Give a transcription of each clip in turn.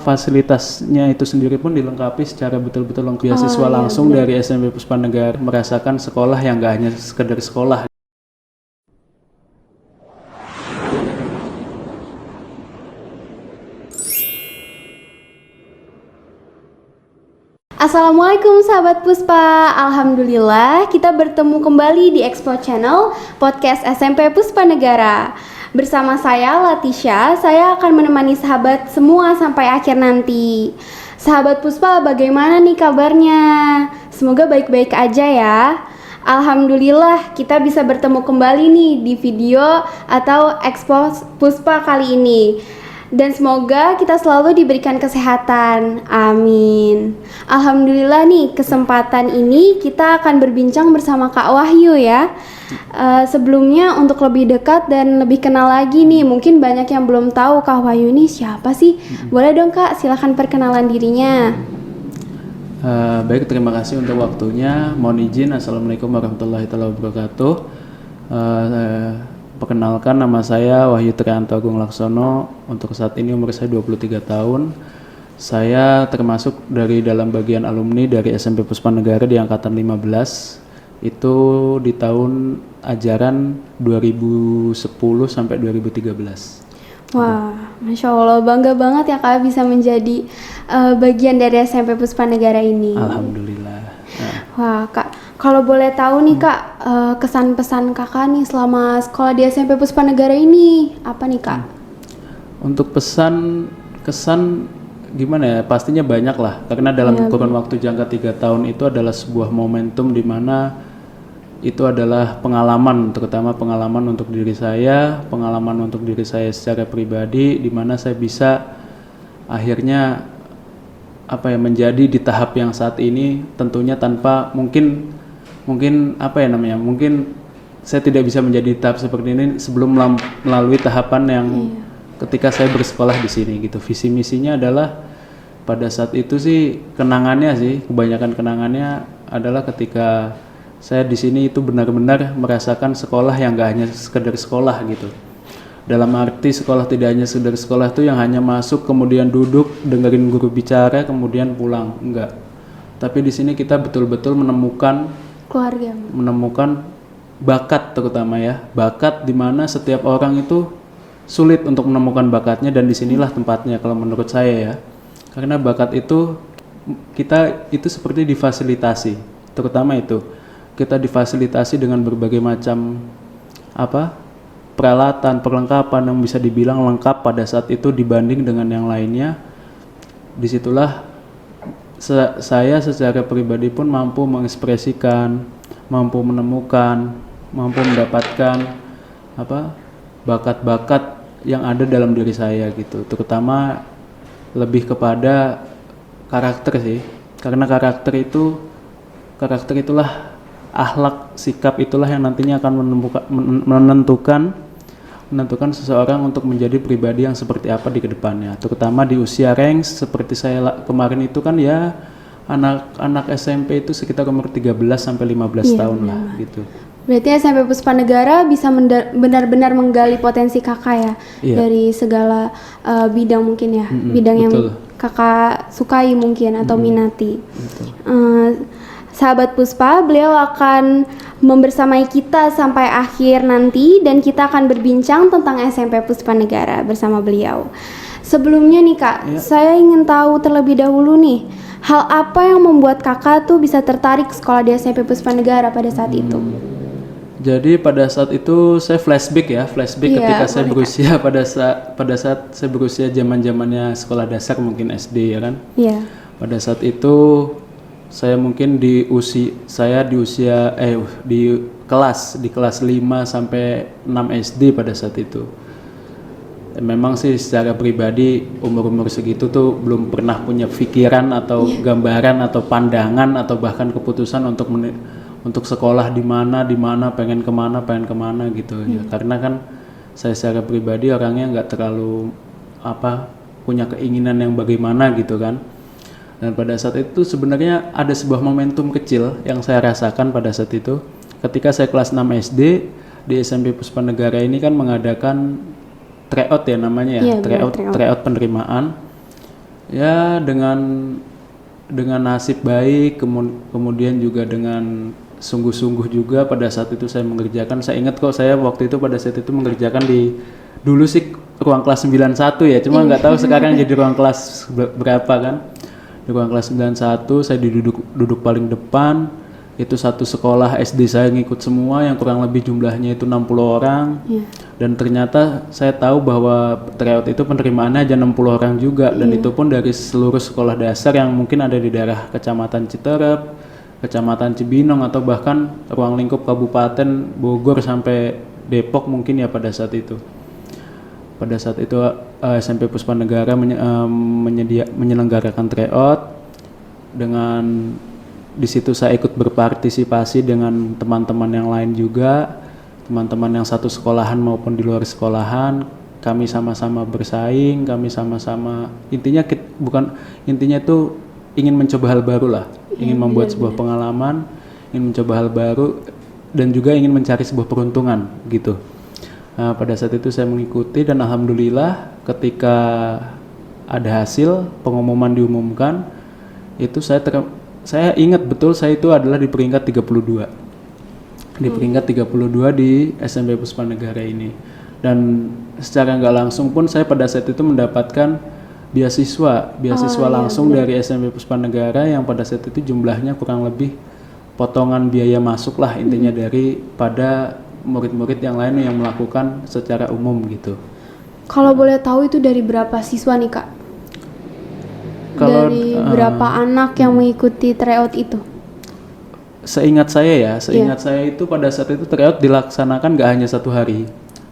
Fasilitasnya itu sendiri pun dilengkapi secara betul-betul lengkap. Beasiswa langsung dari SMP Puspanegara, merasakan sekolah yang nggak hanya sekedar sekolah. Assalamualaikum sahabat Puspa, alhamdulillah kita bertemu kembali di Expo Channel Podcast SMP Puspanegara. Bersama saya Latisha, saya akan menemani sahabat semua sampai akhir nanti. Sahabat Puspa, bagaimana nih kabarnya? Semoga baik-baik aja ya. Alhamdulillah kita bisa bertemu kembali nih di video atau Expo Puspa kali ini. Dan semoga kita selalu diberikan kesehatan, amin. Alhamdulillah nih, kesempatan ini kita akan berbincang bersama Kak Wahyu ya. Sebelumnya untuk lebih dekat dan lebih kenal lagi nih, mungkin banyak yang belum tahu Kak Wahyu ini siapa sih? Boleh dong Kak, silakan perkenalan dirinya. Baik, terima kasih untuk waktunya. Mohon izin, Assalamualaikum warahmatullahi wabarakatuh. Perkenalkan, nama saya Wahyu Trianto Agung Laksono. Untuk saat ini umur saya 23 tahun. Saya termasuk dari dalam bagian alumni dari SMP Puspanegara di angkatan 15. Itu di tahun ajaran 2010 sampai 2013. Wah, Masya Allah, bangga banget ya Kak bisa menjadi bagian dari SMP Puspanegara ini. Alhamdulillah. Wah Kak, kalau boleh tahu nih Kak, kesan pesan Kakak nih selama sekolah di SMP Puspanegara ini apa nih Kak? Untuk kesan gimana ya, pastinya banyak lah, karena dalam kurun waktu jangka 3 tahun itu adalah sebuah momentum di mana itu adalah pengalaman, terutama pengalaman untuk diri saya, pengalaman untuk diri saya secara pribadi, di mana saya bisa akhirnya menjadi di tahap yang saat ini, tentunya tanpa mungkin saya tidak bisa menjadi di tahap seperti ini sebelum melalui tahapan yang ketika saya bersekolah di sini gitu. Visi misinya adalah pada saat itu sih kebanyakan kenangannya adalah ketika saya di sini itu benar-benar merasakan sekolah yang gak hanya sekedar sekolah gitu. Dalam arti sekolah tidak hanya sekedar sekolah itu yang hanya masuk kemudian duduk dengerin guru bicara kemudian pulang, enggak. Tapi di sini kita betul-betul menemukan Keluarga. Menemukan bakat, terutama ya. Bakat di mana setiap orang itu sulit untuk menemukan bakatnya, dan disinilah tempatnya kalau menurut saya ya. Karena bakat itu kita itu seperti difasilitasi, terutama itu. Kita difasilitasi dengan berbagai macam peralatan, perlengkapan yang bisa dibilang lengkap pada saat itu dibanding dengan yang lainnya. Disitulah saya secara pribadi pun mampu mengekspresikan, mampu menemukan, mampu mendapatkan bakat-bakat yang ada dalam diri saya gitu. Terutama lebih kepada karakter sih, karena karakter itulah akhlak, sikap itulah yang nantinya akan menentukan seseorang untuk menjadi pribadi yang seperti apa di kedepannya, terutama di usia range seperti saya kemarin itu kan ya, anak SMP itu sekitar umur 13 sampai 15 tahun lah gitu. Berarti SMP Puspanegara bisa benar-benar menggali potensi Kakak ya, dari segala bidang mungkin ya, bidang yang Kakak sukai mungkin atau minati. Sahabat Puspa, beliau akan membersamai kita sampai akhir nanti dan kita akan berbincang tentang SMP Puspanegara bersama beliau. Sebelumnya nih Kak, saya ingin tahu terlebih dahulu nih, hal apa yang membuat Kakak tuh bisa tertarik sekolah di SMP Puspanegara pada saat itu? Jadi pada saat itu saya flashback ketika saya berusia pada saat saya berusia zaman-zamannya sekolah dasar mungkin SD ya kan. Iya. Pada saat itu saya mungkin di kelas 5 sampai 6 SD pada saat itu. Memang sih secara pribadi umur-umur segitu tuh belum pernah punya pikiran atau gambaran atau pandangan atau bahkan keputusan untuk sekolah di mana, pengen kemana gitu ya. Karena kan saya secara pribadi orangnya nggak terlalu punya keinginan yang bagaimana gitu kan. Dan pada saat itu sebenarnya ada sebuah momentum kecil yang saya rasakan pada saat itu. Ketika saya kelas 6 SD di SMP Puspanegara ini kan mengadakan tryout ya namanya ya, tryout penerimaan. Ya dengan nasib baik, kemudian juga dengan sungguh-sungguh juga pada saat itu saya mengerjakan. Saya ingat kok, saya waktu itu pada saat itu mengerjakan di dulu sih ruang kelas 91 ya, cuma nggak tahu sekarang jadi ruang kelas berapa kan. Di ruang kelas 91 saya duduk paling depan. Itu satu sekolah SD saya ngikut semua, yang kurang lebih jumlahnya itu 60 orang. Dan ternyata saya tahu bahwa tryout itu penerimaannya aja 60 orang juga, dan itu pun dari seluruh sekolah dasar yang mungkin ada di daerah Kecamatan Citerep, Kecamatan Cibinong, atau bahkan ruang lingkup Kabupaten Bogor sampai Depok mungkin ya pada saat itu. Pada saat itu SMP Puspa Negara menyelenggarakan tryout. Dengan di situ saya ikut berpartisipasi dengan teman-teman yang lain juga, teman-teman yang satu sekolahan maupun di luar sekolahan. Kami sama-sama bersaing, kami sama-sama intinya itu ingin mencoba hal baru lah, ingin membuat sebuah pengalaman, ingin mencoba hal baru, dan juga ingin mencari sebuah peruntungan gitu. Nah, pada saat itu saya mengikuti, dan alhamdulillah ketika ada hasil pengumuman diumumkan, itu saya ingat betul saya itu adalah di peringkat 32. Di peringkat 32 di SMP Puspa Negara ini. Dan secara nggak langsung pun saya pada saat itu mendapatkan beasiswa langsung dari SMP Puspa Negara, yang pada saat itu jumlahnya kurang lebih potongan biaya masuk lah intinya daripada murid-murid yang lain yang melakukan secara umum gitu. Kalau boleh tahu itu dari berapa siswa nih Kak? Dari berapa anak yang mengikuti tryout itu? Seingat saya itu pada saat itu tryout dilaksanakan gak hanya 1 hari,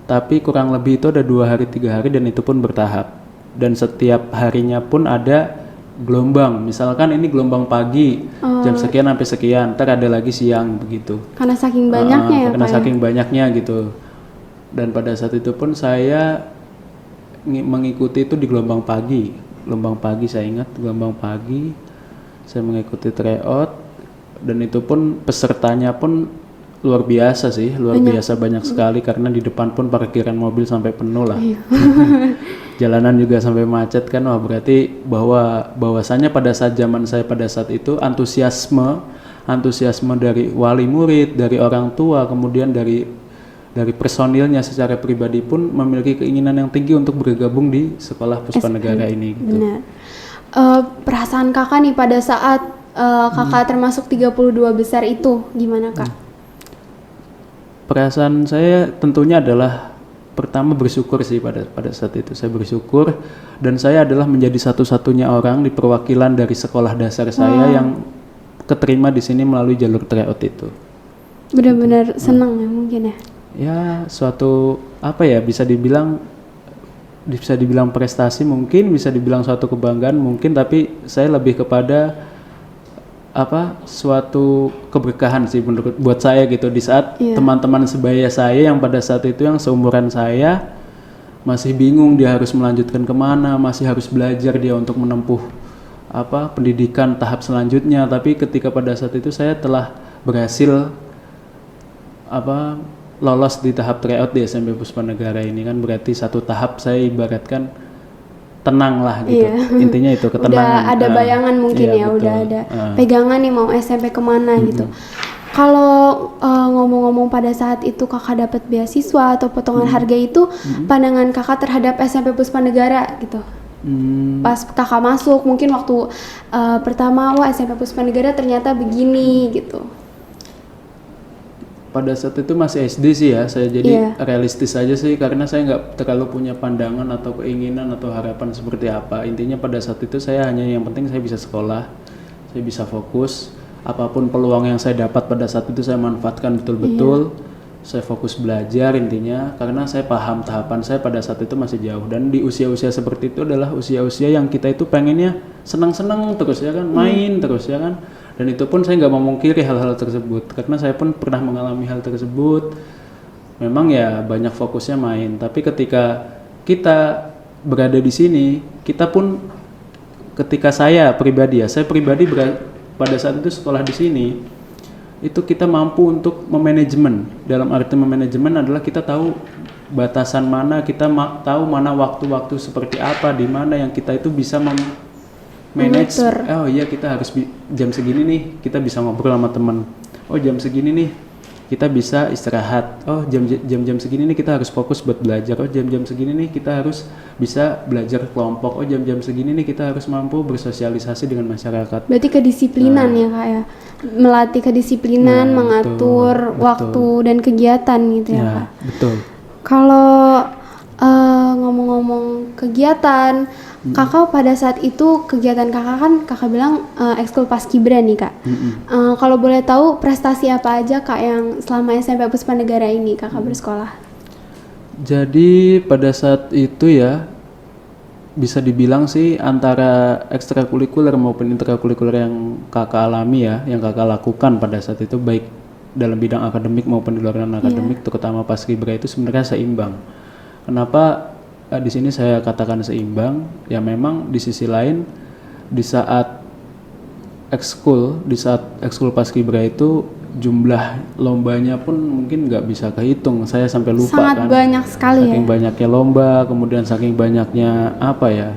tapi kurang lebih itu ada 2 hari 3 hari, dan itu pun bertahap. Dan setiap harinya pun ada gelombang. Misalkan ini gelombang pagi jam sekian sampai sekian, ntar ada lagi siang begitu. Karena saking banyaknya saking banyaknya gitu. Dan pada saat itu pun saya mengikuti itu di gelombang pagi. Saya ingat gelombang pagi saya mengikuti tryout, dan itu pun pesertanya pun luar biasa sih, biasa banyak sekali, karena di depan pun parkiran mobil sampai penuh lah. Jalanan juga sampai macet kan. Wah, berarti bahwasannya pada saat zaman saya pada saat itu antusiasme dari wali murid, dari orang tua, kemudian dari personilnya secara pribadi pun memiliki keinginan yang tinggi untuk bergabung di sekolah Puspa Negara ini gitu. Benar. Perasaan kakak nih pada saat kakak termasuk 32 besar itu gimana Kak? Perasaan saya tentunya adalah pertama bersyukur sih. Pada saat itu saya bersyukur, dan saya adalah menjadi satu-satunya orang di perwakilan dari sekolah dasar saya yang keterima di sini melalui jalur tryout itu. Benar-benar senang ya mungkin ya. Ya, suatu bisa dibilang prestasi mungkin, bisa dibilang suatu kebanggaan mungkin, tapi saya lebih kepada suatu keberkahan sih buat saya gitu, di saat teman-teman sebaya saya yang pada saat itu yang seumuran saya masih bingung dia harus melanjutkan kemana, masih harus belajar dia untuk menempuh pendidikan tahap selanjutnya. Tapi ketika pada saat itu saya telah berhasil lolos di tahap tryout di SMP Puspa Negara ini, kan berarti satu tahap saya ibaratkan tenang lah gitu. Intinya itu ketenangan. Udah ada bayangan mungkin ya, betul. Udah ada pegangan nih mau SMP kemana gitu. Kalau ngomong-ngomong pada saat itu kakak dapat beasiswa atau potongan harga itu, pandangan kakak terhadap SMP Puspa Negara gitu. Pas kakak masuk mungkin waktu pertama, wah SMP Puspa Negara ternyata begini gitu. Pada saat itu masih SD sih ya, saya jadi realistis aja sih, karena saya nggak terlalu punya pandangan atau keinginan atau harapan seperti apa. Intinya pada saat itu saya hanya yang penting saya bisa sekolah, saya bisa fokus, apapun peluang yang saya dapat pada saat itu saya manfaatkan betul-betul. Saya fokus belajar intinya, karena saya paham tahapan saya pada saat itu masih jauh, dan di usia-usia seperti itu adalah usia-usia yang kita itu pengennya senang-senang terus ya kan, main terus ya kan. Dan itu pun saya nggak memungkiri hal-hal tersebut, karena saya pun pernah mengalami hal tersebut. Memang ya banyak fokusnya main, tapi ketika kita berada di sini, kita pun ketika saya pribadi pada saat itu sekolah di sini, itu kita mampu untuk memanajemen. Dalam arti memanajemen adalah kita tahu batasan mana, kita tahu mana waktu-waktu seperti apa, di mana yang kita itu bisa manage. Mengatur. Oh iya, kita harus jam segini nih kita bisa ngobrol sama teman. Oh jam segini nih kita bisa istirahat. Oh jam segini nih kita harus fokus buat belajar. Oh jam segini nih kita harus bisa belajar kelompok. Oh jam segini nih kita harus mampu bersosialisasi dengan masyarakat. Berarti kedisiplinan ya Kak ya. Melatih kedisiplinan, mengatur waktu dan kegiatan gitu ya Kak. Betul. Kalau ngomong-ngomong kegiatan, Kakak pada saat itu kegiatan Kakak kan Kakak bilang ekskul paskibra nih Kak. Kalau boleh tahu prestasi apa aja Kak yang selama SMP Puspanegara ini Kakak bersekolah? Jadi pada saat itu ya bisa dibilang sih antara ekstrakurikuler maupun intrakurikuler yang Kakak alami ya, yang Kakak lakukan pada saat itu baik dalam bidang akademik maupun di luar akademik, terutama paskibra itu sebenarnya seimbang. Kenapa di sini saya katakan seimbang? Ya memang di sisi lain di saat ekskul paskibra itu jumlah lombanya pun mungkin nggak bisa kehitung. Saya sampai lupa. Sangat kan. banyak sekali saking banyaknya lomba, kemudian saking banyaknya apa ya?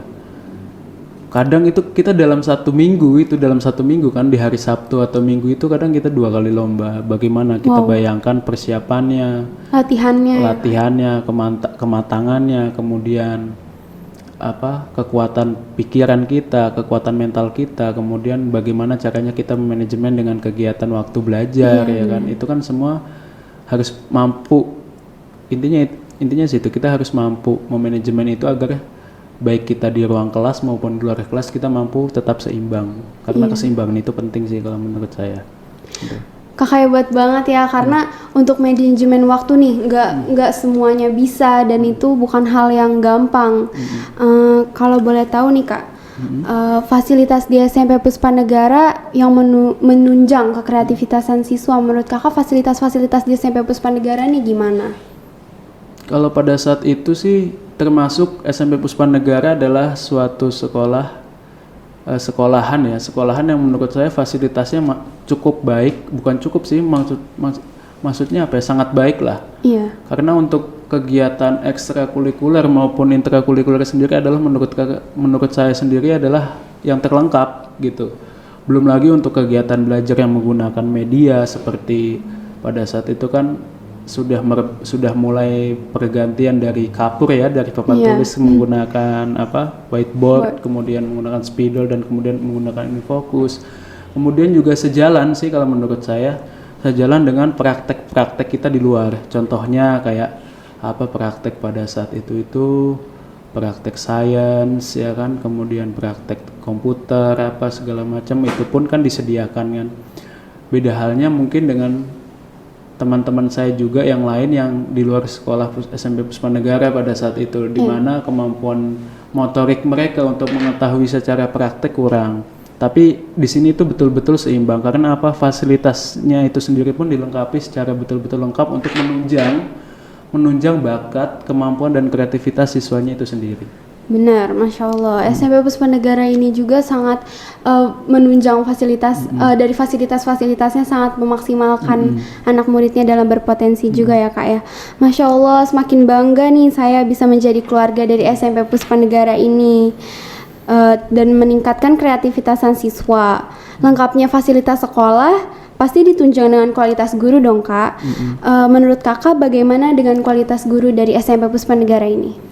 Kadang itu kita dalam satu minggu kan, di hari Sabtu atau Minggu itu kadang kita 2 kali lomba. Bagaimana kita bayangkan persiapannya, latihannya, kematangannya, kemudian kekuatan pikiran kita, kekuatan mental kita, kemudian bagaimana caranya kita manajemen dengan kegiatan waktu belajar ya kan. Itu kan semua harus mampu. Intinya situ kita harus mampu memanajemen itu agar baik kita di ruang kelas maupun di luar kelas kita mampu tetap seimbang, karena keseimbangan itu penting sih kalau menurut saya. Kakak hebat banget ya, karena untuk manajemen waktu nih nggak semuanya bisa dan itu bukan hal yang gampang. Kalau boleh tahu nih Kak, fasilitas di SMP Puspanegara yang menunjang kekreativitasan siswa, menurut Kakak fasilitas-fasilitas di SMP Puspanegara nih gimana? Kalau pada saat itu sih termasuk SMP Puspanegara adalah suatu sekolahan yang menurut saya fasilitasnya cukup baik, bukan cukup sih, maksudnya apa ya, sangat baik lah. Iya. Karena untuk kegiatan ekstrakurikuler maupun intrakurikuler sendiri adalah menurut saya sendiri adalah yang terlengkap gitu. Belum lagi untuk kegiatan belajar yang menggunakan media seperti pada saat itu kan sudah mulai pergantian dari kapur ya, dari papan tulis menggunakan whiteboard, kemudian menggunakan spidol dan kemudian menggunakan infocus. Kemudian juga sejalan sih kalau menurut saya, sejalan dengan praktek-praktek kita di luar. Contohnya kayak praktek pada saat itu praktek sains ya kan, kemudian praktek komputer segala macam itu pun kan disediakan kan. Beda halnya mungkin dengan teman-teman saya juga yang lain yang di luar sekolah SMP Puspanegara pada saat itu, di mana kemampuan motorik mereka untuk mengetahui secara praktek kurang. Tapi di sini itu betul-betul seimbang, karena fasilitasnya itu sendiri pun dilengkapi secara betul-betul lengkap untuk menunjang bakat, kemampuan dan kreativitas siswanya itu sendiri. Benar, Masya Allah. SMP Puspanegara ini juga sangat menunjang fasilitas, dari fasilitas-fasilitasnya sangat memaksimalkan anak muridnya dalam berpotensi juga ya Kak ya. Masya Allah, semakin bangga nih saya bisa menjadi keluarga dari SMP Puspanegara ini, dan meningkatkan kreativitasan siswa. Lengkapnya fasilitas sekolah pasti ditunjang dengan kualitas guru dong Kak. Menurut Kakak bagaimana dengan kualitas guru dari SMP Puspanegara ini?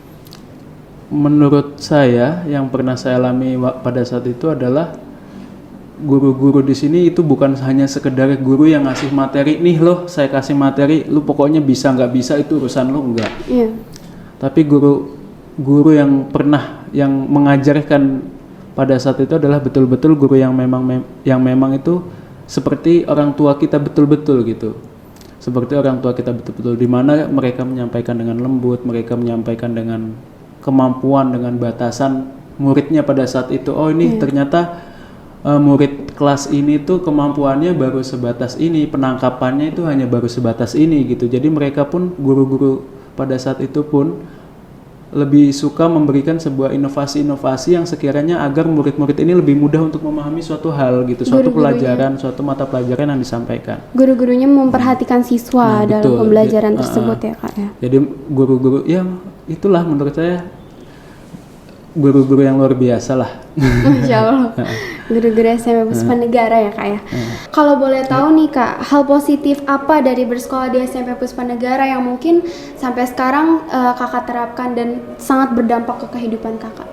Menurut saya yang pernah saya alami pada saat itu adalah guru-guru di sini itu bukan hanya sekedar guru yang ngasih materi, nih loh saya kasih materi, lu pokoknya bisa nggak bisa itu urusan lu, enggak. Iya. Tapi guru yang mengajarkan pada saat itu adalah betul-betul guru yang memang itu seperti orang tua kita betul-betul gitu. Seperti orang tua kita betul-betul, di mana mereka menyampaikan dengan lembut, mereka menyampaikan dengan kemampuan, dengan batasan muridnya pada saat itu. Oh ini ternyata murid kelas ini tuh kemampuannya baru sebatas ini, penangkapannya itu hanya baru sebatas ini gitu. Jadi mereka pun, guru-guru pada saat itu pun lebih suka memberikan sebuah inovasi-inovasi yang sekiranya agar murid-murid ini lebih mudah untuk memahami suatu hal gitu, suatu pelajaran, suatu mata pelajaran yang disampaikan. Guru-gurunya memperhatikan siswa dalam pembelajaran tersebut ya Kak ya. Jadi guru-guru ya itulah menurut saya guru-guru yang luar biasa lah. Masya Allah. Guru-guru SMP Puspa Negara ya kak ya. Kalau boleh tahu nih kak, hal positif apa dari bersekolah di SMP Puspa Negara yang mungkin sampai sekarang kakak terapkan dan sangat berdampak ke kehidupan kakak?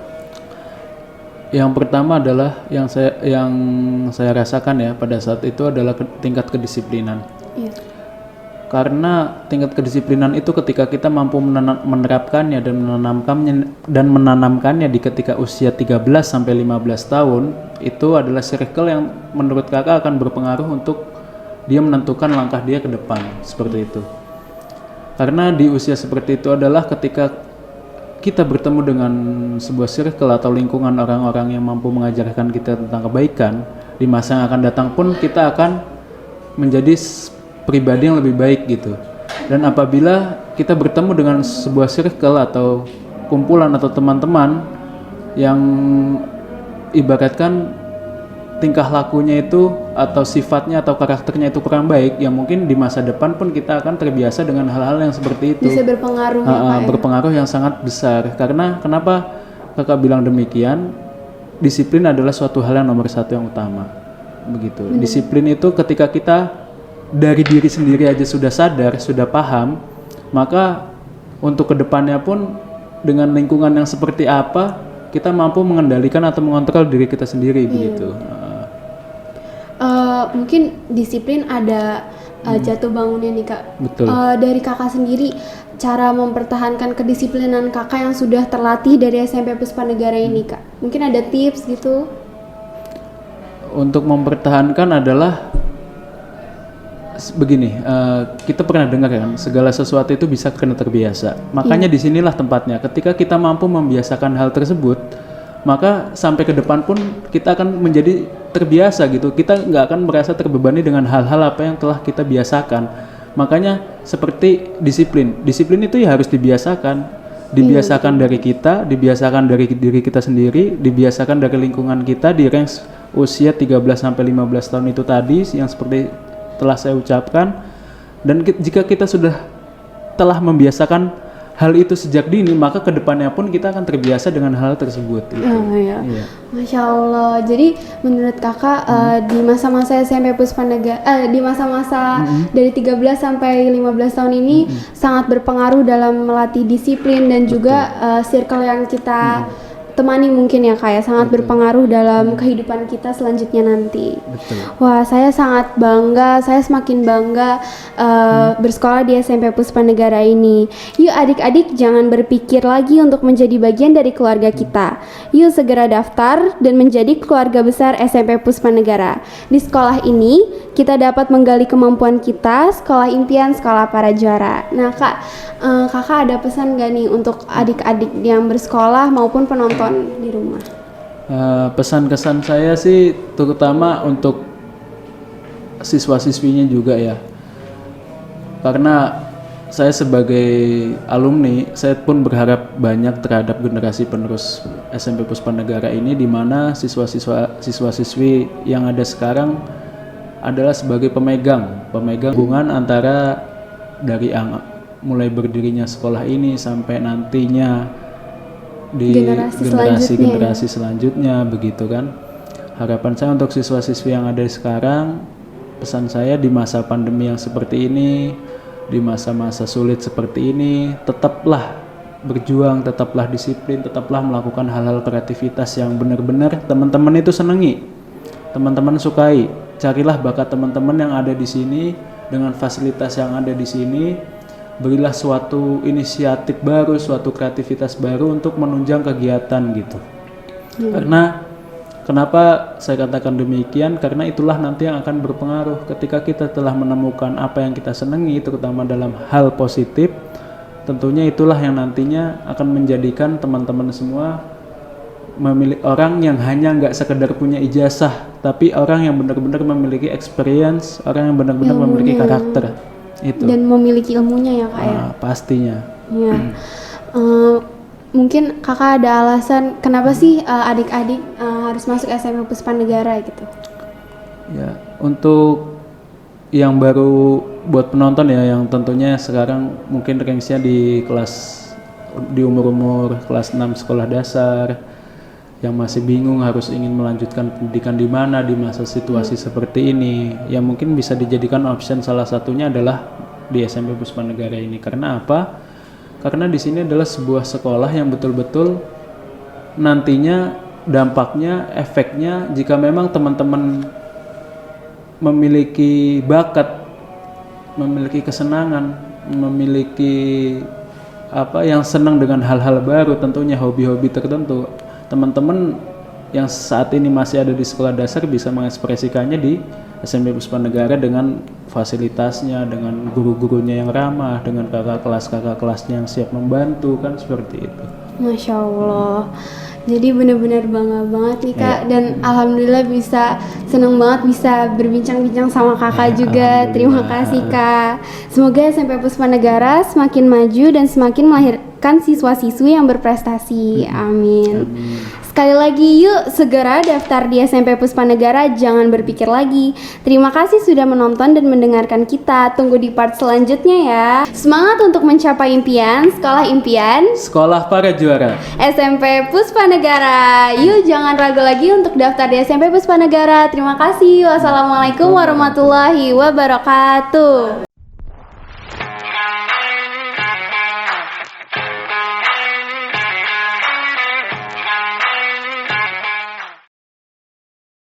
Yang pertama adalah yang saya rasakan ya pada saat itu adalah tingkat kedisiplinan. Iya. Karena tingkat kedisiplinan itu ketika kita mampu menerapkannya dan menanamkannya di ketika usia 13 sampai 15 tahun, itu adalah circle yang menurut kakak akan berpengaruh untuk dia menentukan langkah dia ke depan, seperti itu. Karena di usia seperti itu adalah ketika kita bertemu dengan sebuah circle atau lingkungan orang-orang yang mampu mengajarkan kita tentang kebaikan, di masa yang akan datang pun kita akan menjadi pribadi yang lebih baik gitu. Dan apabila kita bertemu dengan sebuah circle atau kumpulan atau teman-teman yang ibaratkan tingkah lakunya itu atau sifatnya atau karakternya itu kurang baik, ya mungkin di masa depan pun kita akan terbiasa dengan hal-hal yang seperti itu. Bisa berpengaruh Berpengaruh yang sangat besar. Karena kenapa kakak bilang demikian? Disiplin adalah suatu hal yang nomor satu yang utama. Begitu. Disiplin itu ketika kita dari diri sendiri aja sudah sadar, sudah paham, maka untuk kedepannya pun dengan lingkungan yang seperti apa kita mampu mengendalikan atau mengontrol diri kita sendiri begitu. Mungkin disiplin ada jatuh bangunnya nih kak. Betul. Dari kakak sendiri, cara mempertahankan kedisiplinan kakak yang sudah terlatih dari SMP Puspa Negara ini kak, mungkin ada tips gitu? Untuk mempertahankan adalah begini, kita pernah dengar kan, segala sesuatu itu bisa karena terbiasa. Makanya disinilah tempatnya. Ketika kita mampu membiasakan hal tersebut, maka sampai ke depan pun kita akan menjadi terbiasa gitu. Kita nggak akan merasa terbebani dengan hal-hal apa yang telah kita biasakan. Makanya seperti disiplin. Disiplin itu ya harus dibiasakan. Dibiasakan dari kita, dibiasakan dari diri kita sendiri, dibiasakan dari lingkungan kita di range usia 13 sampai 15 tahun itu tadi yang seperti telah saya ucapkan. Dan jika kita sudah telah membiasakan hal itu sejak dini, maka kedepannya pun kita akan terbiasa dengan hal tersebut gitu. Iya. Masya Allah. Jadi menurut kakak di masa-masa SMP Puspa Negara, di masa-masa dari 13 sampai 15 tahun ini sangat berpengaruh dalam melatih disiplin dan juga circle yang kita temani mungkin ya kak ya, sangat berpengaruh dalam kehidupan kita selanjutnya nanti. Betul. Wah, saya sangat bangga, saya semakin bangga bersekolah di SMP Puspa Negara ini. Yuk adik-adik jangan berpikir lagi untuk menjadi bagian dari keluarga kita. Yuk segera daftar dan menjadi keluarga besar SMP Puspa Negara. Di sekolah ini kita dapat menggali kemampuan kita, sekolah impian, sekolah para juara. Nah kak, kakak ada pesan gak nih untuk adik-adik yang bersekolah maupun penonton di rumah? Pesan kesan saya sih terutama untuk siswa-siswinya juga ya, karena saya sebagai alumni, saya pun berharap banyak terhadap generasi penerus SMP Puspa Negara ini, di mana siswa-siswi yang ada sekarang adalah sebagai pemegang hubungan antara dari mulai berdirinya sekolah ini sampai nantinya di generasi selanjutnya begitu kan. Harapan saya untuk siswa-siswi yang ada sekarang, pesan saya di masa pandemi yang seperti ini, di masa-masa sulit seperti ini, tetaplah berjuang, tetaplah disiplin, tetaplah melakukan hal-hal kreativitas yang benar-benar teman-teman itu senangi, teman-teman sukai. Carilah bakat teman-teman yang ada di sini dengan fasilitas yang ada di sini. Berilah suatu inisiatif baru, suatu kreativitas baru untuk menunjang kegiatan gitu. Karena kenapa saya katakan demikian? Karena itulah nanti yang akan berpengaruh ketika kita telah menemukan apa yang kita senangi, terutama dalam hal positif. Tentunya itulah yang nantinya akan menjadikan teman-teman semua memilih orang yang hanya nggak sekedar punya ijazah, tapi orang yang benar-benar memiliki experience, orang yang benar-benar memiliki karakter itu. Dan memiliki ilmunya ya kak ya. Pastinya. Ya. Mungkin kakak ada alasan kenapa sih adik-adik harus masuk SMP Puspa Negara gitu? Ya, untuk yang baru buat penonton ya, yang tentunya sekarang mungkin range-nya di kelas di umur-umur kelas 6 sekolah dasar yang masih bingung harus ingin melanjutkan pendidikan di mana di masa situasi seperti ini, ya mungkin bisa dijadikan option salah satunya adalah di SMP Puspanegara ini. Karena apa? Karena di sini adalah sebuah sekolah yang betul-betul nantinya dampaknya, efeknya jika memang teman-teman memiliki bakat, memiliki kesenangan, memiliki yang senang dengan hal-hal baru, tentunya hobi-hobi tertentu, teman-teman yang saat ini masih ada di sekolah dasar bisa mengekspresikannya di SMP Puspanegara dengan fasilitasnya, dengan guru-gurunya yang ramah, dengan kakak kelasnya yang siap membantu, kan seperti itu. Masya Allah. Jadi benar-benar bangga banget nih Kak, dan alhamdulillah senang banget bisa berbincang-bincang sama Kakak juga. Terima kasih Kak. Semoga SMP Puspanegara semakin maju dan semakin melahirkan siswa-siswi yang berprestasi. Amin. Sekali lagi yuk segera daftar di SMP Puspanegara, jangan berpikir lagi. Terima kasih sudah menonton dan mendengarkan kita. Tunggu di part selanjutnya ya. Semangat untuk mencapai impian, sekolah impian, sekolah para juara. SMP Puspanegara. Yuk jangan ragu lagi untuk daftar di SMP Puspanegara. Terima kasih. Wassalamualaikum warahmatullahi wabarakatuh.